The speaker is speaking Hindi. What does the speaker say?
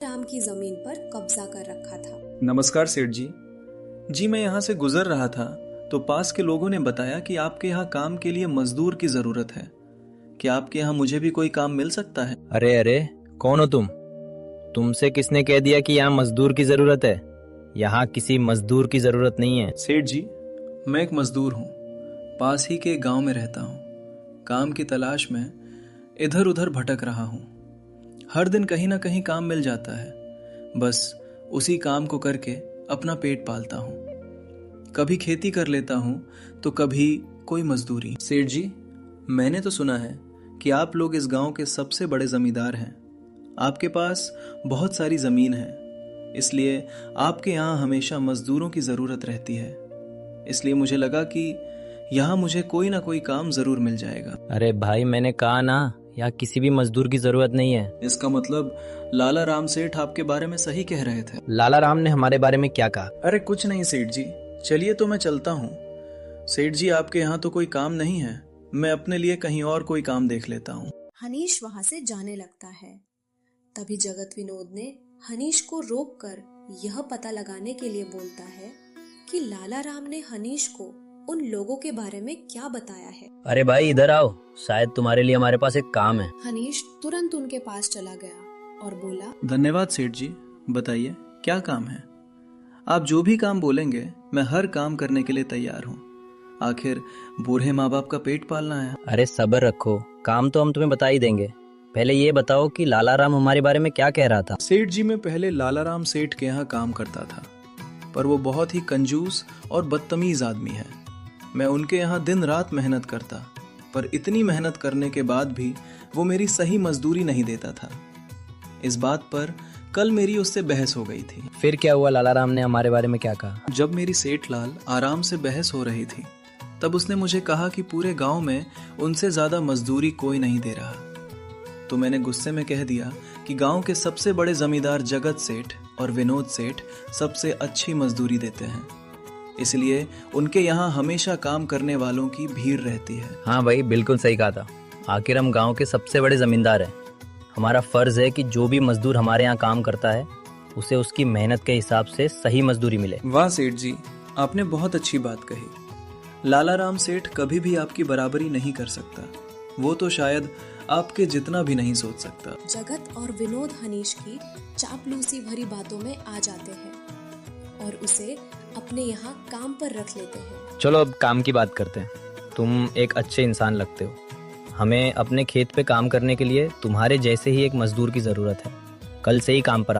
राम की जमीन पर कब्जा कर रखा था। नमस्कार सेठ जी। जी मैं यहाँ से गुजर रहा था तो पास के लोगों ने बताया कि आपके यहाँ काम के लिए मजदूर की जरूरत है। क्या आपके यहाँ मुझे भी कोई काम मिल सकता है? अरे अरे, कौन हो तुम? तुमसे किसने कह दिया कि यहाँ मजदूर की जरूरत है? यहाँ किसी मजदूर की जरूरत नहीं है। सेठ जी, मैं एक मजदूर हूँ, पास ही के गांव में रहता हूँ। काम की तलाश में इधर उधर भटक रहा हूँ। हर दिन कहीं ना कहीं काम मिल जाता है, बस उसी काम को करके अपना पेट पालता हूँ। कभी खेती कर लेता हूँ तो कभी कोई मजदूरी। सेठ जी, मैंने तो सुना है कि आप लोग इस गांव के सबसे बड़े जमींदार हैं। आपके पास बहुत सारी जमीन है, इसलिए आपके यहाँ हमेशा मजदूरों की जरूरत रहती है। इसलिए मुझे लगा कि यहाँ मुझे कोई ना कोई काम जरूर मिल जाएगा। अरे भाई, मैंने कहा ना, यहाँ किसी भी मजदूर की जरूरत नहीं है। इसका मतलब लाला राम सेठ आपके बारे में सही कह रहे थे। लाला राम ने हमारे बारे में क्या कहा? अरे कुछ नहीं सेठ जी, चलिए तो मैं चलता हूँ। सेठ जी, आपके यहाँ तो कोई काम नहीं है, मैं अपने लिए कहीं और कोई काम देख लेता हूँ। हनीश वहां से जाने लगता है। तभी जगत विनोद ने हनीश को रोककर यह पता लगाने के लिए बोलता है कि लाला राम ने हनीश को उन लोगों के बारे में क्या बताया है। अरे भाई, इधर आओ, शायद तुम्हारे लिए हमारे पास एक काम है। हनीश तुरंत उनके पास चला गया और बोला, धन्यवाद सेठ जी, बताइए क्या काम है। आप जो भी काम बोलेंगे मैं हर काम करने के लिए तैयार हूँ। आखिर बूढ़े माँ बाप का पेट पालना है। अरे सब्र रखो, काम तो हम तुम्हें बता ही देंगे। पहले ये बताओ कि लाला राम हमारे बारे में क्या कह रहा था? सेठ जी, मैं पहले लाला राम सेठ के यहाँ काम करता था, पर वो बहुत ही कंजूस और बदतमीज आदमी है। मैं उनके यहाँ दिन रात मेहनत करता, पर इतनी मेहनत करने के बाद भी वो मेरी सही मजदूरी नहीं देता था। इस बात पर कल मेरी उससे बहस हो गई थी। फिर क्या हुआ? लाला राम ने हमारे बारे में क्या कहा? जब मेरी सेठ लाल आराम से बहस हो रही थी, तब उसने मुझे कहा कि पूरे गांव में उनसे ज्यादा मजदूरी कोई नहीं दे रहा। तो मैंने गुस्से में कह दिया कि गांव के सबसे बड़े जमींदार जगत सेठ और विनोद सेठ सबसे अच्छी मजदूरी देते हैं, इसलिए उनके यहाँ हमेशा काम करने वालों की भीड़ रहती है। हाँ भाई, बिल्कुल सही कहा था। आखिर हम गांव के सबसे बड़े जमींदार हैं। हमारा फर्ज है कि जो भी मजदूर हमारे यहाँ काम करता है उसे उसकी मेहनत के हिसाब से सही मजदूरी मिले। वाह सेठ जी, आपने बहुत अच्छी बात कही। लाला राम सेठ कभी भी आपकी बराबरी नहीं कर सकता, वो तो शायद आपके जितना भी नहीं सोच सकता। जगत और विनोद हनीश की चापलूसी भरी बातों में आ जाते हैं और उसे अपने यहाँ काम पर रख लेते हैं। चलो अब काम की बात करते हैं। तुम एक अच्छे इंसान लगते हो। हमें अपने खेत पे काम करने के लिए तुम्हारे जैसे ही एक मजदूर की जरूरत है। कल से ही काम पर